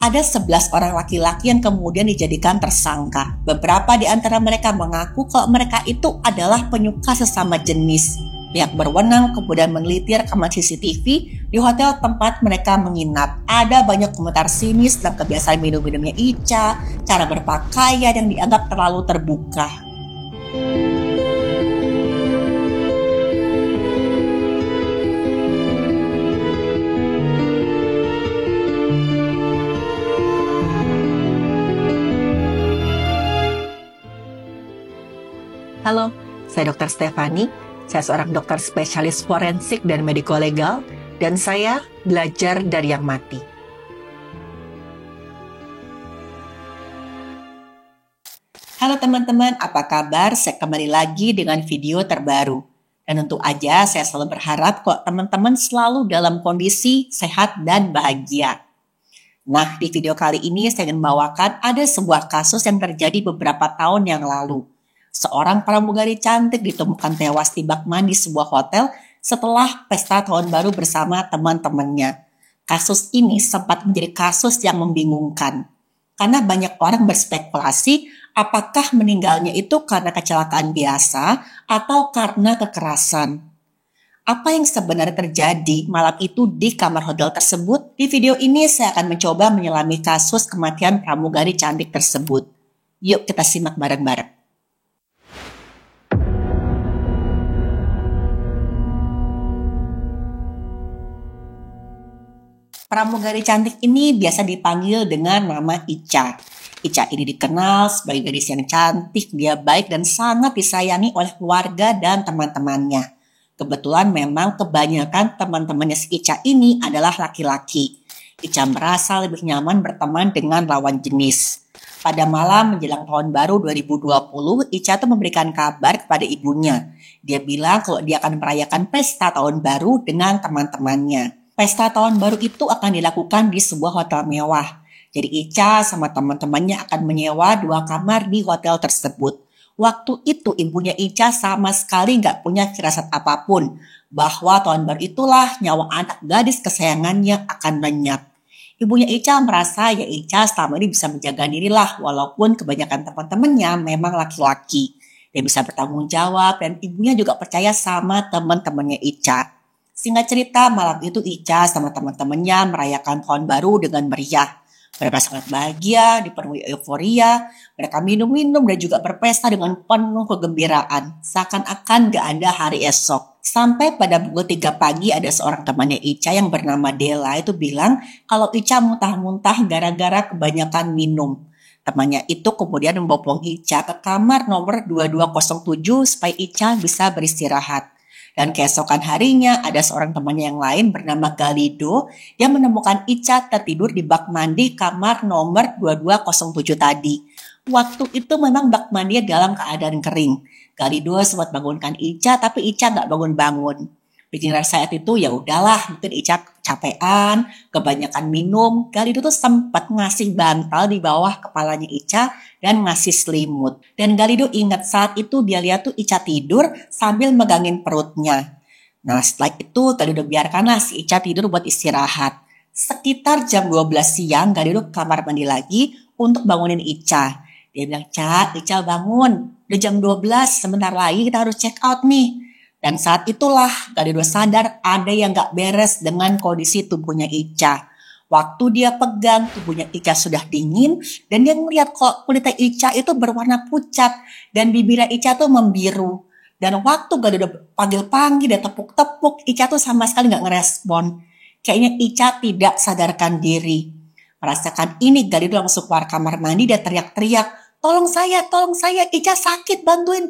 Ada 11 orang laki-laki yang kemudian dijadikan tersangka. Beberapa di antara mereka mengaku kalau mereka itu adalah penyuka sesama jenis. Pihak berwenang kemudian meneliti rekaman CCTV di hotel tempat mereka menginap. Ada banyak komentar sinis tentang kebiasaan minum-minumnya Icha, cara berpakaian yang dianggap terlalu terbuka. Halo, saya Dr. Stefani. Saya seorang dokter spesialis forensik dan mediko-legal, dan saya belajar dari yang mati. Halo teman-teman, apa kabar? Saya kembali lagi dengan video terbaru. Dan tentu aja saya selalu berharap kok teman-teman selalu dalam kondisi sehat dan bahagia. Nah, di video kali ini saya ingin membawakan ada sebuah kasus yang terjadi beberapa tahun yang lalu. Seorang pramugari cantik ditemukan tewas di bak mandi sebuah hotel setelah pesta tahun baru bersama teman-temannya. Kasus ini sempat menjadi kasus yang membingungkan. Karena banyak orang berspekulasi apakah meninggalnya itu karena kecelakaan biasa atau karena kekerasan. Apa yang sebenarnya terjadi malam itu di kamar hotel tersebut? Di video ini saya akan mencoba menyelami kasus kematian pramugari cantik tersebut. Yuk kita simak bareng-bareng. Pramugari cantik ini biasa dipanggil dengan nama Icha. Icha ini dikenal sebagai gadis yang cantik, dia baik dan sangat disayangi oleh keluarga dan teman-temannya. Kebetulan memang kebanyakan teman-temannya si Icha ini adalah laki-laki. Icha merasa lebih nyaman berteman dengan lawan jenis. Pada malam menjelang tahun baru 2020, Icha tuh memberikan kabar kepada ibunya. Dia bilang kalau dia akan merayakan pesta tahun baru dengan teman-temannya. Pesta tahun baru itu akan dilakukan di sebuah hotel mewah. Jadi Icha sama teman-temannya akan menyewa 2 kamar di hotel tersebut. Waktu itu ibunya Icha sama sekali nggak punya firasat apapun bahwa tahun baru itulah nyawa anak gadis kesayangannya akan lenyap. Ibunya Icha merasa ya Icha selama ini bisa menjaga diri lah walaupun kebanyakan teman-temannya memang laki-laki. Dia bisa bertanggung jawab dan ibunya juga percaya sama teman-temannya Icha. Singkat cerita, malam itu Icha sama teman-temannya merayakan tahun baru dengan meriah. Mereka sangat bahagia, dipenuhi euforia, mereka minum-minum dan juga berpesta dengan penuh kegembiraan. Seakan-akan gak ada hari esok. Sampai pada pukul 3 pagi ada seorang temannya Icha yang bernama Della itu bilang kalau Icha muntah-muntah gara-gara kebanyakan minum. Temannya itu kemudian membopong Icha ke kamar nomor 2207 supaya Icha bisa beristirahat. Dan keesokan harinya ada seorang temannya yang lain bernama Galido yang menemukan Icha tertidur di bak mandi kamar nomor 2207 tadi. Waktu itu memang bak mandinya dalam keadaan kering. Galido sempat bangunkan Icha tapi Icha nggak bangun-bangun. Pikiran saat itu ya udahlah mungkin Icha capean, kebanyakan minum. Galido tuh sempat ngasih bantal di bawah kepalanya Icha dan ngasih selimut. Dan Galido ingat saat itu dia lihat tuh Icha tidur sambil megangin perutnya. Nah setelah itu Galido biarkanlah si Icha tidur buat istirahat. Sekitar jam 12 siang Galido ke kamar mandi lagi untuk bangunin Icha. Dia bilang, Icha bangun, udah jam 12, sebentar lagi kita harus check out nih. Dan saat itulah Galido sadar ada yang gak beres dengan kondisi tubuhnya Icha. Waktu dia pegang tubuhnya Icha sudah dingin dan dia melihat kok kulitnya Icha itu berwarna pucat dan bibirnya Icha tuh membiru. Dan waktu Galido panggil-panggil dan tepuk-tepuk, Icha tuh sama sekali gak ngerespon. Kayaknya Icha tidak sadarkan diri. Merasakan ini Galido langsung keluar kamar mandi dan teriak-teriak, tolong saya, Icha sakit, bantuin.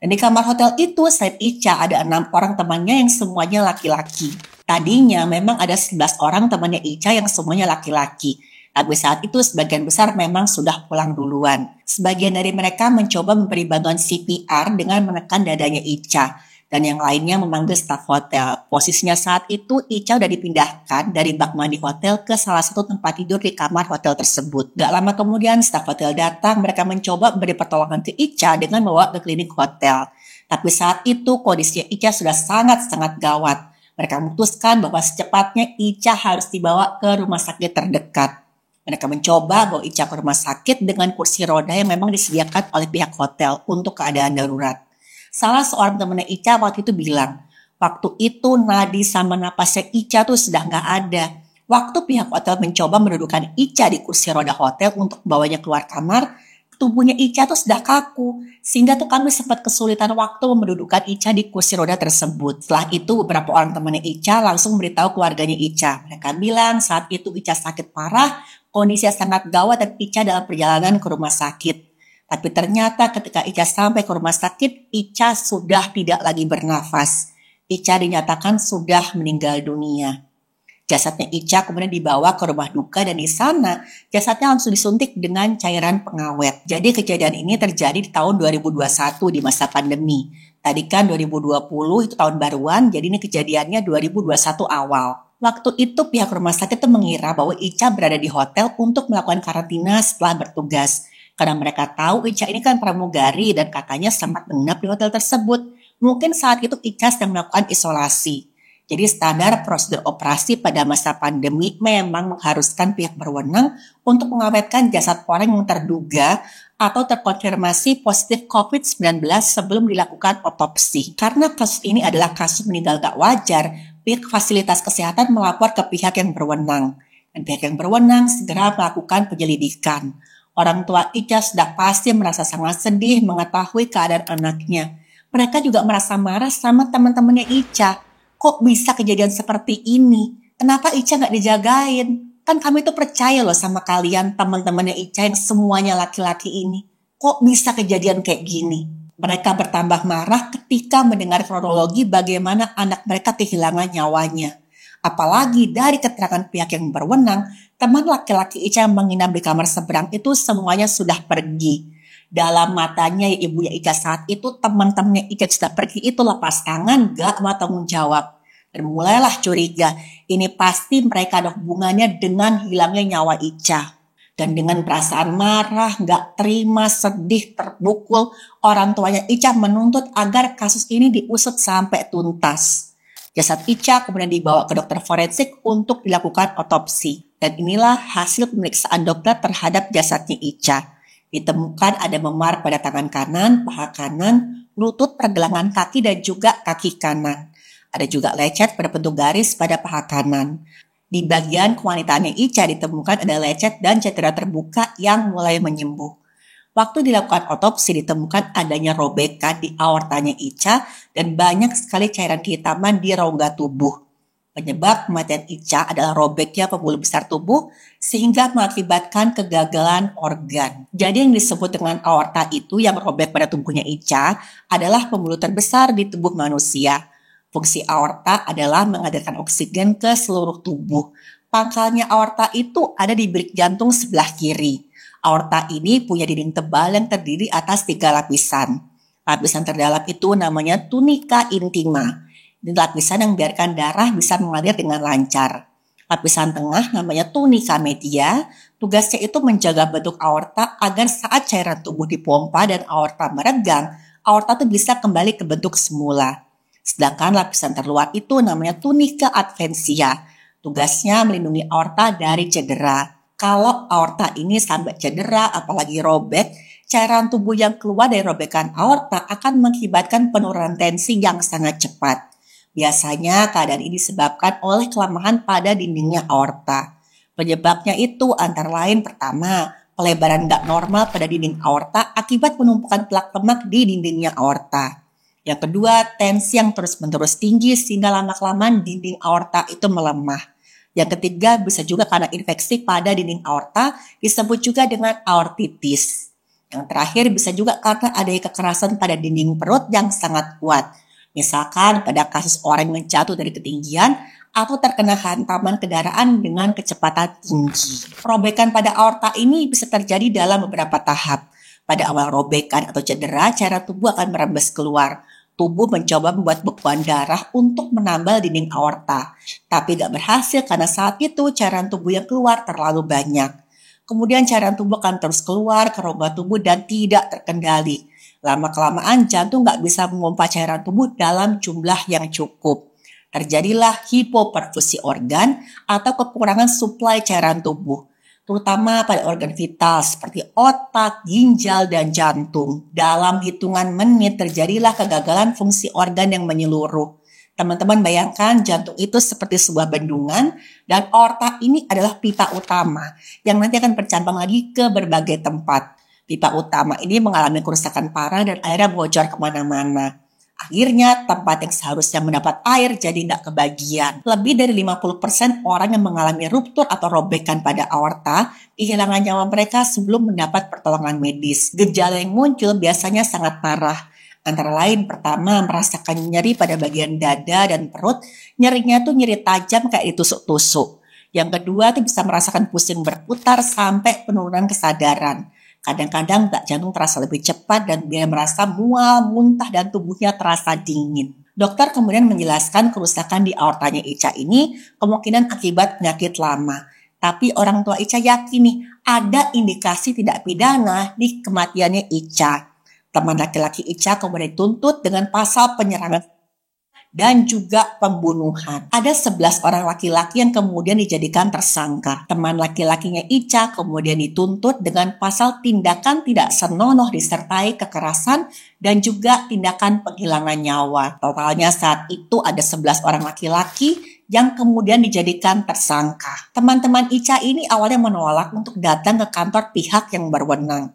Dan di kamar hotel itu selain Icha ada 6 orang temannya yang semuanya laki-laki. Tadinya memang ada 11 orang temannya Icha yang semuanya laki-laki. Tapi saat itu sebagian besar memang sudah pulang duluan. Sebagian dari mereka mencoba memberi bantuan CPR dengan menekan dadanya Icha. Dan yang lainnya memanggil staf hotel. Posisinya saat itu Icha udah dipindahkan dari bak mandi hotel ke salah satu tempat tidur di kamar hotel tersebut. Gak lama kemudian staf hotel datang, mereka mencoba memberi pertolongan ke Icha dengan membawa ke klinik hotel. Tapi saat itu kondisi Icha sudah sangat-sangat gawat. Mereka memutuskan bahwa secepatnya Ica harus dibawa ke rumah sakit terdekat. Mereka mencoba bawa Ica ke rumah sakit dengan kursi roda yang memang disediakan oleh pihak hotel untuk keadaan darurat. Salah seorang temannya Ica waktu itu bilang, waktu itu nadi sama napasnya Ica tuh sudah nggak ada. Waktu pihak hotel mencoba mendudukan Ica di kursi roda hotel untuk membawanya keluar kamar, tubuhnya Ica tuh sudah kaku, sehingga tuh kami sempat kesulitan waktu mendudukan Ica di kursi roda tersebut. Setelah itu beberapa orang temannya Ica langsung memberitahu keluarganya Ica. Mereka bilang saat itu Ica sakit parah, kondisinya sangat gawat dan Ica dalam perjalanan ke rumah sakit. Tapi ternyata ketika Ica sampai ke rumah sakit, Ica sudah tidak lagi bernafas. Ica dinyatakan sudah meninggal dunia. Jasadnya Ica kemudian dibawa ke rumah duka dan di sana jasadnya langsung disuntik dengan cairan pengawet. Jadi kejadian ini terjadi di tahun 2021 di masa pandemi. Tadi kan 2020 itu tahun baruan, jadi ini kejadiannya 2021 awal. Waktu itu pihak rumah sakit itu mengira bahwa Ica berada di hotel untuk melakukan karantina setelah bertugas. Karena mereka tahu Ica ini kan pramugari dan kakaknya sempat menginap di hotel tersebut. Mungkin saat itu Ica sedang melakukan isolasi. Jadi standar prosedur operasi pada masa pandemi memang mengharuskan pihak berwenang untuk mengawetkan jasad orang yang terduga atau terkonfirmasi positif COVID-19 sebelum dilakukan otopsi. Karena kasus ini adalah kasus meninggal tak wajar, pihak fasilitas kesehatan melapor ke pihak yang berwenang. Dan pihak yang berwenang segera melakukan penyelidikan. Orang tua Ica sudah pasti merasa sangat sedih mengetahui keadaan anaknya. Mereka juga merasa marah sama teman-temannya Ica. Kok bisa kejadian seperti ini? Kenapa Ica nggak dijagain? Kan kami tuh percaya loh sama kalian teman-temannya Ica yang semuanya laki-laki ini. Kok bisa kejadian kayak gini? Mereka bertambah marah ketika mendengar kronologi bagaimana anak mereka kehilangan nyawanya. Apalagi dari keterangan pihak yang berwenang, teman laki-laki Ica yang menginap di kamar seberang itu semuanya sudah pergi. Dalam matanya ibunya Ica saat itu, teman-temannya Ica sudah pergi itu lepas tangan, gak mau tanggung jawab. Dan mulailah curiga, ini pasti mereka ada hubungannya dengan hilangnya nyawa Ica. Dan dengan perasaan marah, gak terima, sedih, terpukul, orang tuanya Ica menuntut agar kasus ini diusut sampai tuntas. Jasad Ica kemudian dibawa ke dokter forensik untuk dilakukan otopsi. Dan inilah hasil pemeriksaan dokter terhadap jasadnya Ica. Ditemukan ada memar pada tangan kanan, paha kanan, lutut, pergelangan kaki, dan juga kaki kanan. Ada juga lecet berbentuk garis pada paha kanan. Di bagian kewanitaannya Ica ditemukan ada lecet dan cedera terbuka yang mulai menyembuh. Waktu dilakukan otopsi ditemukan adanya robekan di aortanya Ica dan banyak sekali cairan kehitaman di rongga tubuh. Penyebab kematian Ica adalah robeknya pembuluh besar tubuh sehingga mengakibatkan kegagalan organ. Jadi yang disebut dengan aorta itu yang robek pada tubuhnya Ica adalah pembuluh terbesar di tubuh manusia. Fungsi aorta adalah mengalirkan oksigen ke seluruh tubuh. Pangkalnya aorta itu ada di bilik jantung sebelah kiri. Aorta ini punya dinding tebal yang terdiri atas 3 lapisan. Lapisan terdalam itu namanya tunika intima. Ini lapisan yang membiarkan darah bisa mengalir dengan lancar. Lapisan tengah namanya tunika media, tugasnya itu menjaga bentuk aorta agar saat cairan tubuh dipompa dan aorta meregang, aorta itu bisa kembali ke bentuk semula. Sedangkan lapisan terluar itu namanya tunika adventitia, tugasnya melindungi aorta dari cedera. Kalau aorta ini sampai cedera, apalagi robek, cairan tubuh yang keluar dari robekan aorta akan mengakibatkan penurunan tensi yang sangat cepat. Biasanya keadaan ini disebabkan oleh kelemahan pada dindingnya aorta. Penyebabnya itu antara lain pertama, pelebaran gak normal pada dinding aorta akibat penumpukan plak lemak di dindingnya aorta. Yang kedua, tensi yang terus-menerus tinggi sehingga lama-kelamaan dinding aorta itu melemah. Yang ketiga, bisa juga karena infeksi pada dinding aorta, disebut juga dengan aortitis. Yang terakhir, bisa juga karena adanya kekerasan pada dinding perut yang sangat kuat. Misalkan pada kasus orang yang jatuh dari ketinggian atau terkena hantaman kendaraan dengan kecepatan tinggi. Robekan pada aorta ini bisa terjadi dalam beberapa tahap. Pada awal robekan atau cedera, cairan tubuh akan merembes keluar. Tubuh mencoba membuat bekuan darah untuk menambal dinding aorta. Tapi gak berhasil karena saat itu cairan tubuh yang keluar terlalu banyak. Kemudian cairan tubuh akan terus keluar ke rongga tubuh dan tidak terkendali. Lama-kelamaan jantung gak bisa memompa cairan tubuh dalam jumlah yang cukup. Terjadilah hipoperfusi organ atau kekurangan suplai cairan tubuh, terutama pada organ vital seperti otak, ginjal, dan jantung. Dalam hitungan menit terjadilah kegagalan fungsi organ yang menyeluruh. Teman-teman bayangkan jantung itu seperti sebuah bendungan dan aorta ini adalah pipa utama yang nanti akan bercabang lagi ke berbagai tempat. Pipa utama ini mengalami kerusakan parah dan airnya bocor kemana-mana. Akhirnya tempat yang seharusnya mendapat air jadi tidak kebagian. Lebih dari 50% orang yang mengalami ruptur atau robekan pada aorta kehilangan nyawa mereka sebelum mendapat pertolongan medis. Gejala yang muncul biasanya sangat parah. Antara lain pertama merasakan nyeri pada bagian dada dan perut, nyerinya tuh nyeri tajam kayak ditusuk-tusuk. Yang kedua tuh bisa merasakan pusing berputar sampai penurunan kesadaran. Kadang-kadang jantung terasa lebih cepat dan dia merasa mual, muntah dan tubuhnya terasa dingin. Dokter kemudian menjelaskan kerusakan di aortanya Ica ini kemungkinan akibat penyakit lama. Tapi orang tua Ica yakin nih ada indikasi tidak pidana di kematiannya Ica. Teman laki-laki Ica kemudian dituntut dengan pasal penyerangan dan juga pembunuhan. Ada 11 orang laki-laki yang kemudian dijadikan tersangka. Teman laki-lakinya Ica kemudian dituntut dengan pasal tindakan tidak senonoh disertai kekerasan dan juga tindakan penghilangan nyawa. Totalnya saat itu ada 11 orang laki-laki yang kemudian dijadikan tersangka. Teman-teman Ica ini awalnya menolak untuk datang ke kantor pihak yang berwenang.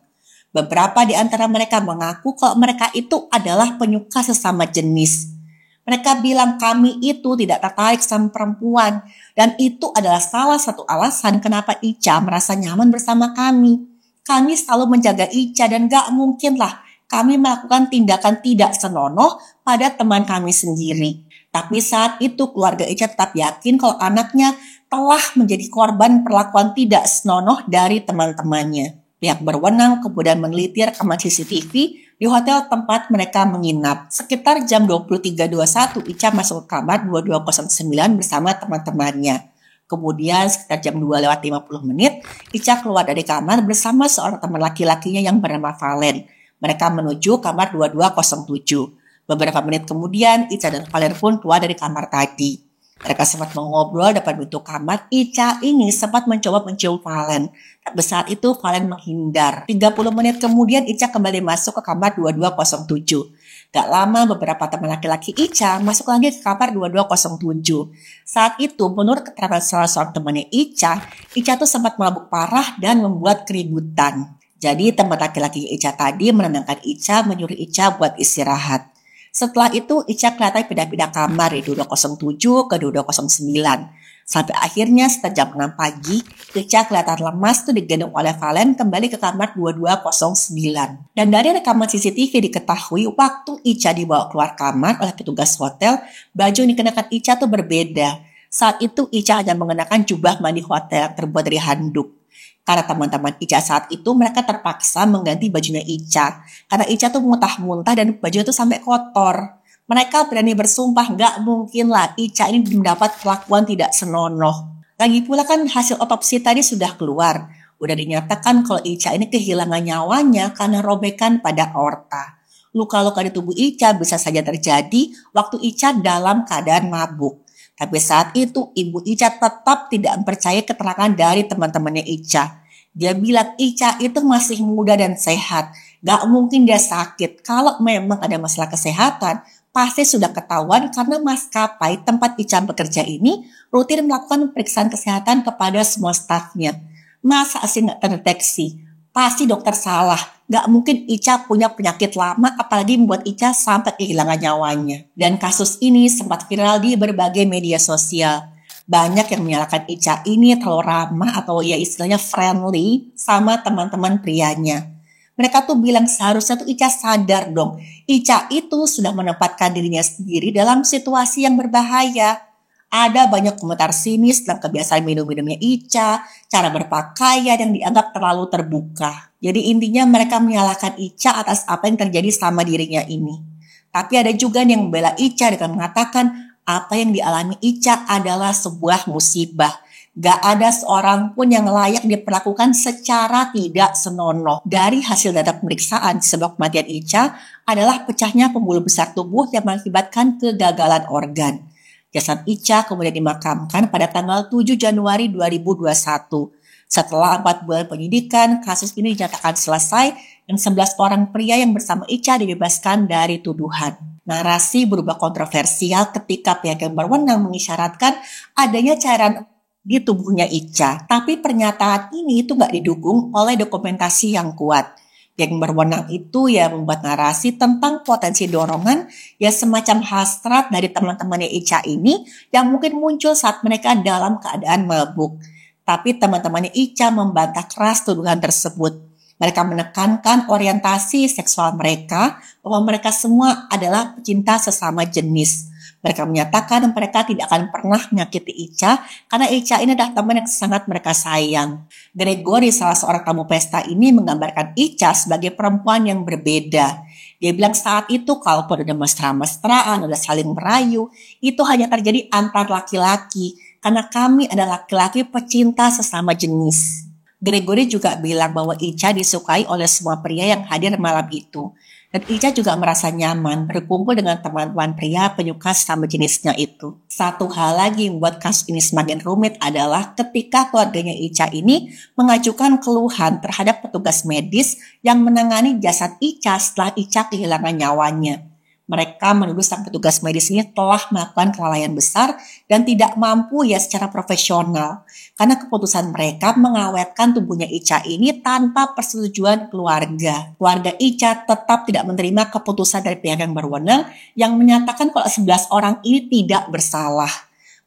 Beberapa di antara mereka mengaku kalau mereka itu adalah penyuka sesama jenis. Mereka bilang kami itu tidak tertarik sama perempuan dan itu adalah salah satu alasan kenapa Ica merasa nyaman bersama kami. Kami selalu menjaga Ica dan gak mungkin lah kami melakukan tindakan tidak senonoh pada teman kami sendiri. Tapi saat itu keluarga Ica tetap yakin kalau anaknya telah menjadi korban perlakuan tidak senonoh dari teman-temannya. Pihak berwenang kemudian meneliti rekaman CCTV di hotel tempat mereka menginap. Sekitar jam 23.21 Ica masuk ke kamar 2209 bersama teman-temannya. Kemudian sekitar jam 2:50 Ica keluar dari kamar bersama seorang teman laki-lakinya yang bernama Valen. Mereka menuju kamar 2207. Beberapa menit kemudian Ica dan Valen pun keluar dari kamar tadi. Mereka sempat mengobrol depan pintu kamar. Ica ini sempat mencoba mencium Valen. Tapi saat itu Valen menghindar. 30 menit kemudian Ica kembali masuk ke kamar 2207. Gak lama beberapa teman laki-laki Ica masuk lagi ke kamar 2207. Saat itu menurut keterangan salah seorang temannya Ica tuh sempat mabuk parah dan membuat keributan. Jadi teman laki-laki Ica tadi menenangkan Ica, menyuruh Ica buat istirahat. Setelah itu Ica kelihatan pindah-pindah kamar dari 2207 ke 2209. Sampai akhirnya setelah jam 6 pagi, Ica kelihatan lemas tuh digendong oleh Valen kembali ke kamar 2209. Dan dari rekaman CCTV diketahui waktu Ica dibawa keluar kamar oleh petugas hotel, baju yang dikenakan Ica tuh berbeda. Saat itu Ica hanya mengenakan jubah mandi hotel yang terbuat dari handuk. Karena teman-teman Ica saat itu mereka terpaksa mengganti bajunya Ica. Karena Ica tuh muntah-muntah dan bajunya tuh sampai kotor. Mereka berani bersumpah gak mungkin lah Ica ini mendapat perlakuan tidak senonoh. Lagi pula kan hasil otopsi tadi sudah keluar. Udah dinyatakan kalau Ica ini kehilangan nyawanya karena robekan pada aorta. Luka-luka di tubuh Ica bisa saja terjadi waktu Ica dalam keadaan mabuk. Tapi saat itu ibu Ica tetap tidak mempercayai keterangan dari teman-temannya Ica. Dia bilang Ica itu masih muda dan sehat. Gak mungkin dia sakit. Kalau memang ada masalah kesehatan, pasti sudah ketahuan karena maskapai tempat Ica bekerja ini rutin melakukan pemeriksaan kesehatan kepada semua stafnya. Masa sih gak terdeteksi? Pasti dokter salah. Gak mungkin Ica punya penyakit lama apalagi membuat Ica sampai kehilangan nyawanya. Dan kasus ini sempat viral di berbagai media sosial. Banyak yang menyalahkan Ica ini terlalu ramah atau ya istilahnya friendly sama teman-teman prianya. Mereka tuh bilang seharusnya tuh Ica sadar dong. Ica itu sudah menempatkan dirinya sendiri dalam situasi yang berbahaya. Ada banyak komentar sinis tentang kebiasaan minum-minumnya Ica, cara berpakaian yang dianggap terlalu terbuka. Jadi intinya mereka menyalahkan Ica atas apa yang terjadi sama dirinya ini. Tapi ada juga yang membela Ica dengan mengatakan apa yang dialami Ica adalah sebuah musibah. Gak ada seorang pun yang layak diperlakukan secara tidak senonoh. Dari hasil data pemeriksaan, sebab kematian Ica adalah pecahnya pembuluh besar tubuh yang mengakibatkan kegagalan organ. Jasad Ica kemudian dimakamkan pada tanggal 7 Januari 2021. Setelah 4 bulan penyidikan, kasus ini dinyatakan selesai dan 11 orang pria yang bersama Ica dibebaskan dari tuduhan. Narasi berubah kontroversial ketika pihak yang berwenang mengisyaratkan adanya cairan di tubuhnya Ica. Tapi pernyataan ini itu nggak didukung oleh dokumentasi yang kuat. Yang berwenang itu ya membuat narasi tentang potensi dorongan ya semacam hasrat dari teman-temannya Ica ini yang mungkin muncul saat mereka dalam keadaan mabuk. Tapi teman-temannya Ica membantah keras tuduhan tersebut. Mereka menekankan orientasi seksual mereka bahwa mereka semua adalah pecinta sesama jenis. Mereka menyatakan mereka tidak akan pernah menyakiti Ica karena Ica ini adalah teman yang sangat mereka sayang. Gregory, salah seorang tamu pesta ini, menggambarkan Ica sebagai perempuan yang berbeda. Dia bilang saat itu kalaupun ada mesra-mesraan, ada saling merayu, itu hanya terjadi antar laki-laki karena kami adalah laki-laki pecinta sesama jenis. Gregory juga bilang bahwa Ica disukai oleh semua pria yang hadir malam itu. Dan Ica juga merasa nyaman berkumpul dengan teman-teman pria penyuka sesama jenisnya itu. Satu hal lagi yang membuat kasus ini semakin rumit adalah ketika keluarganya Ica ini mengajukan keluhan terhadap petugas medis yang menangani jasad Ica setelah Ica kehilangan nyawanya. Mereka menuduh sang petugas medis ini telah melakukan kelalaian besar dan tidak mampu ya secara profesional. Karena keputusan mereka mengawetkan tubuhnya Ica ini tanpa persetujuan keluarga. Keluarga Ica tetap tidak menerima keputusan dari pihak yang berwenang yang menyatakan kalau 11 orang ini tidak bersalah.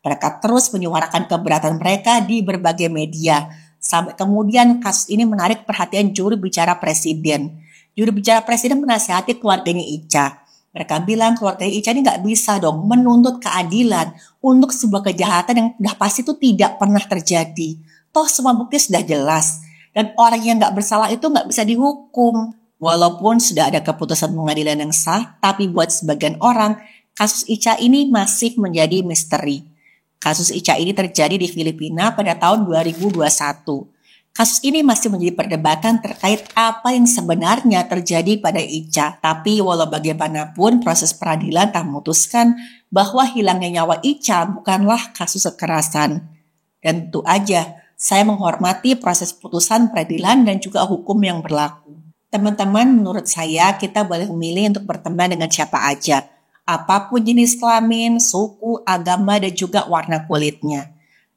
Mereka terus menyuarakan keberatan mereka di berbagai media. Sampai kemudian kasus ini menarik perhatian juru bicara presiden. Juru bicara presiden menasihati keluarganya Ica. Mereka bilang keluarga Ica ini nggak bisa dong menuntut keadilan untuk sebuah kejahatan yang udah pasti itu tidak pernah terjadi. Toh semua bukti sudah jelas. Dan orang yang nggak bersalah itu nggak bisa dihukum. Walaupun sudah ada keputusan pengadilan yang sah, tapi buat sebagian orang, kasus Ica ini masih menjadi misteri. Kasus Ica ini terjadi di Filipina pada tahun 2021. Kasus ini masih menjadi perdebatan terkait apa yang sebenarnya terjadi pada Ica. Tapi walau bagaimanapun proses peradilan telah memutuskan bahwa hilangnya nyawa Ica bukanlah kasus kekerasan. Dan tentu aja saya menghormati proses putusan peradilan dan juga hukum yang berlaku. Teman-teman, menurut saya kita boleh memilih untuk berteman dengan siapa aja. Apapun jenis kelamin, suku, agama, dan juga warna kulitnya.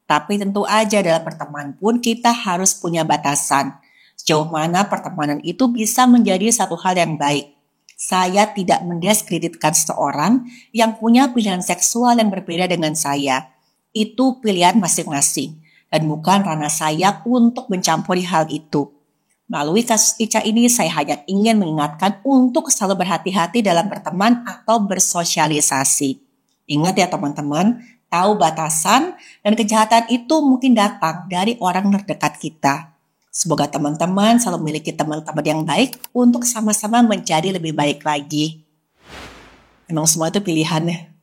Tapi tentu aja dalam pertemanan pun kita harus punya batasan. Sejauh mana pertemanan itu bisa menjadi satu hal yang baik. Saya tidak mendiskreditkan seseorang yang punya pilihan seksual yang berbeda dengan saya. Itu pilihan masing-masing. Dan bukan ranah saya untuk mencampuri hal itu. Melalui kasus Ica ini saya hanya ingin mengingatkan untuk selalu berhati-hati dalam berteman atau bersosialisasi. Ingat ya teman-teman, tahu batasan dan kejahatan itu mungkin datang dari orang terdekat kita. Semoga teman-teman selalu memiliki teman-teman yang baik untuk sama-sama menjadi lebih baik lagi. Memang semua itu pilihannya.